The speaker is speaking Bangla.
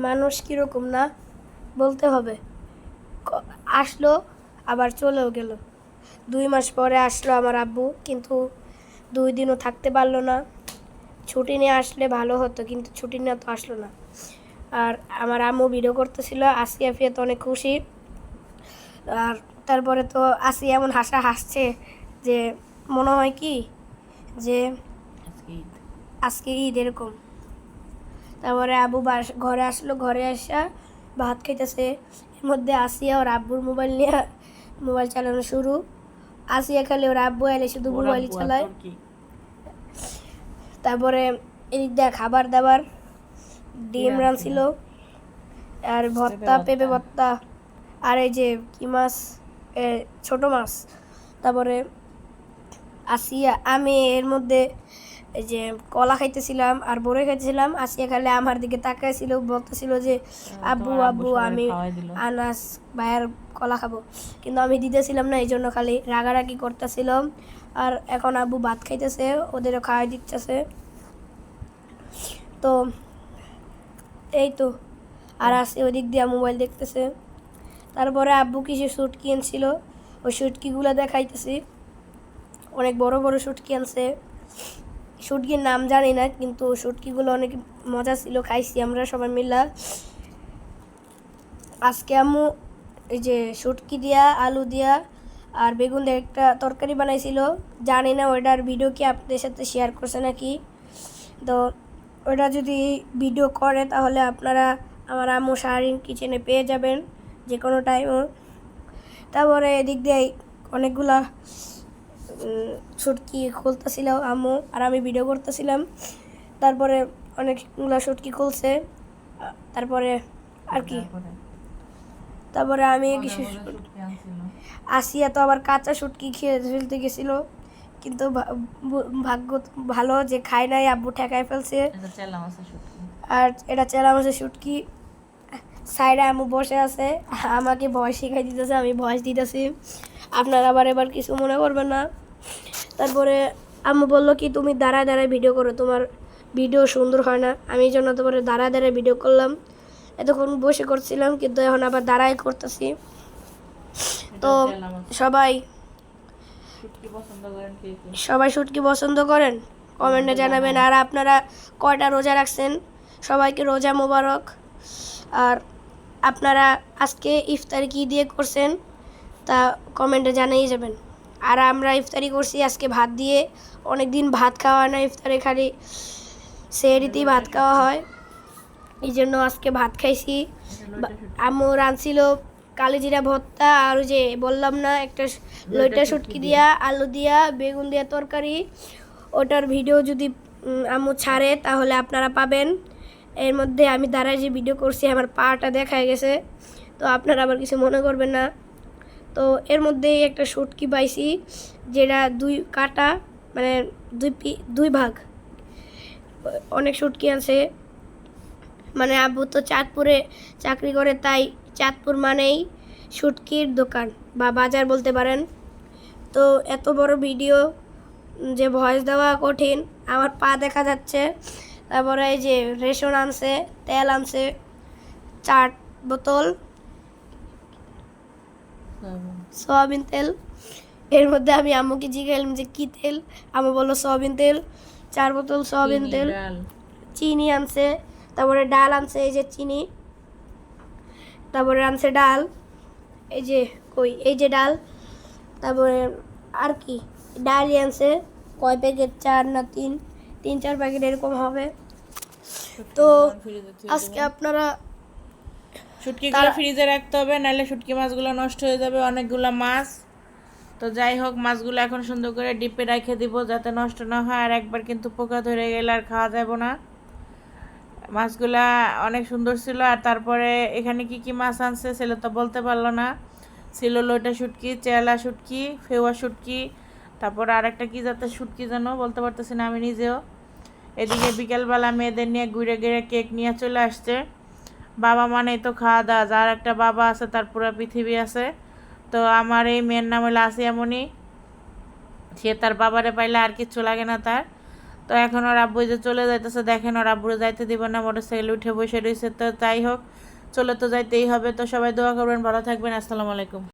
মানুষ কীরকম না বলতে হবে। আসলো আবার চলেও গেল। 2 মাস পরে আসলো আমার আব্বু, কিন্তু 2 দিনও থাকতে পারলো না। ছুটি নিয়ে আসলে ভালো হতো, কিন্তু ছুটি নিয়ে তো আসলো না। আর আমার আম্মু ভিডিও করতেছিল, আসিয়া ফিয়া তো অনেক খুশি। আর তারপরে তো আসিয়া এমন হাসছে যে মনে হয় কি যে আজকে ঈদ এরকম। তারপরে আব্বু ঘরে আসলো, ঘরে আসা ভাত খাইতেছে। এর মধ্যে আসিয়া ওর আব্বুর মোবাইল নিয়ে মোবাইল চালানো শুরু। আসিয়া খালি ওর আব্বু এলে শুধু মোবাইল চালায়। তারপরে এদিক দিয়ে খাবার দাবার ডিম রাঁধছিল, আর ভর্তা, পেঁপে ভর্তা, আর এই যে কি মাছ, ছোট মাছ। তারপরে আসিয়া আমি এর মধ্যে এই যে কলা খাইতেছিলাম আর বড়ই খাইতেছিলাম। আসিয়া খালি আমার দিকে তাকাইছিল, বলতেছিল যে আব্বু আব্বু আমি আনাস ভাইয়ার কলা খাবো, কিন্তু আমি দিতেছিলাম না, এই জন্য খালি রাগারাগি করতেছিলাম। আর এখন আব্বু ভাত খাইতেছে, ওদেরও খাওয়াই দিতেছে। তো এই তো, আর আসি ওই দিক দিয়ে মোবাইল দেখতেছে। তারপরে আব্বু কিছু শুটকি আনছিল, ওই শুটকিগুলো দেখাইতেছি। অনেক বড় বড় শুটকি আনছে, শুটকির নাম জানি না, কিন্তু শুটকিগুলো অনেক মজা ছিল, খাইছি আমরা সবাই মিলে। আজকে আম্মু এই যে শুটকি দিয়া, আলু দিয়া আর বেগুন দিয়ে একটা তরকারি বানাইছিল। জানি না ওইটার ভিডিও কি আপনাদের সাথে শেয়ার করছে নাকি। তো ওটা যদি ভিডিও করে তাহলে আপনারা আমার আম্মু শাহরিন কিচেনে পেয়ে যাবেন যে কোনো টাইমও। তারপরে এদিক দিয়ে অনেকগুলা শুটকি খুলতেছিল আম্মু, আর আমি ভিডিও করতেছিলাম। তারপরে অনেকগুলা শুটকি খুলছে। তারপরে আর কি, তারপরে আমি কিছু আসিয়া তো আবার কাঁচা শুটকি খেয়ে ফেলতে গেছিল, কিন্তু ভাগ্য ভালো যে খাই নাই, আব্বু ঠেকাই ফেলছে। আর এটা চেলা মাছের শুটকি। সাইডে আম্মু বসে আছে, আমাকে ভয় শিখাই দিতেছে, আমি ভয়েস দিতেছি, আপনারা আবার এবার কিছু মনে করবেন না। তারপরে আম্মু বললো কি তুমি দাঁড়ায় দাঁড়ায় ভিডিও করো, তোমার ভিডিও সুন্দর হয় না। আমি এই জন্য তারপরে দাঁড়ায় দাঁড়ায় ভিডিও করলাম। এতক্ষণ বসে করছিলাম, কিন্তু এখন আবার দাঁড়াই করতেছি। তো সবাই শুটকি পছন্দ করেন কমেন্টে জানাবেন। আর আপনারা কয়টা রোজা রাখছেন, সবাইকে রোজা মোবারক। আর আপনারা আজকে ইফতারি কী দিয়ে করছেন তা কমেন্টে জানিয়ে যাবেন। আর আমরা ইফতারি করছি আজকে ভাত দিয়ে, অনেক দিন ভাত খাওয়া হয় না, ইফতারে খালি সেহরিতেই ভাত খাওয়া হয়, এই জন্য আজকে ভাত খাইছি। আম্মু রাঁধছিল কালিজিরা ভর্তা, আর ওই যে বললাম না একটা লইটা শুটকি দিয়া, আলু দিয়া, বেগুন দিয়া তরকারি। ওটার ভিডিও যদি আম্মু ছাড়ে তাহলে আপনারা পাবেন। এর মধ্যে আমি দাঁড়ায় যে ভিডিও করছি আমার পাটা দেখা গেছে, তো আপনারা আবার কিছু মনে করবেন না। তো এর মধ্যেই একটা শুটকি পাইছি, যেটা 2 কাটা, মানে 2 ভাগ। অনেক শুটকি আছে, মানে আব্বু তো চাঁদপুরে চাকরি করে, তাই চাঁদপুর মানেই শুটকির দোকান বা বাজার বলতে পারেন। তো এত বড় ভিডিও যে ভয়েস দেওয়া কঠিন, আমার পা দেখা যাচ্ছে। তারপরে এই যে রেশন আনছে, তেল আনছে 4 বোতল সয়াবিন তেল। এর মধ্যে আমি আম্মুকে জিজ্ঞাসলাম যে কী তেল, আম্মু বললো সয়াবিন তেল। 4 বোতল সয়াবিন তেল। চিনি আনছে, তারপরে ডাল আনছে, এই যে চিনি, তারপরে আনছে ডাল, এই যে কই এই যে ডাল। তারপরে আর কি ডালই আনছে, কয় প্যাকেট, 4 না 3-4 প্যাকেট এরকম হবে। তো আজকে আপনারা শুটকিগুলো ফ্রিজে রাখতে হবে, নাহলে শুটকি মাছগুলো নষ্ট হয়ে যাবে, অনেকগুলো মাছ। তো যাই হোক, মাছগুলো এখন সুন্দর করে ডিপে রেখে দিব যাতে নষ্ট না হয়, আর একবার কিন্তু পোকা ধরে গেলে আর খাওয়া যাবে না। মাছগুলা অনেক সুন্দর ছিল। আর তারপরে এখানে কি কি মাছ আনছে ছিল তো বলতে পারলো না, ছিল লইটা শুটকি, চেলা শুটকি, ফেওয়া শুটকি, তারপর আর একটা কী জাতের শুটকি যেন বলতে পারতেছি না আমি নিজেও। এদিকে বিকেলবেলা মেয়েদের নিয়ে ঘুরে ঘুরে কেক নিয়ে চলে আসছে। বাবা মানেই তো খাওয়া দাওয়া, যার একটা বাবা আছে তার পুরো পৃথিবী আছে। তো আমার এই মেয়ের নাম হলো আসিয়ামণি, সে তার বাবারে পাইলে আর কিচ্ছু লাগে না তার। তো এখন ওর আব্বু যে চলে যাইতেছে, দেখেন ওর আব্বুরে যাইতে দিব না, মোটরসাইকেলে উঠে বসে রয়েছে। তো তাই হোক, চলে তো যাইতেই হবে। তো সবাই দোয়া করবেন, ভালো থাকবেন, আসসালামু আলাইকুম।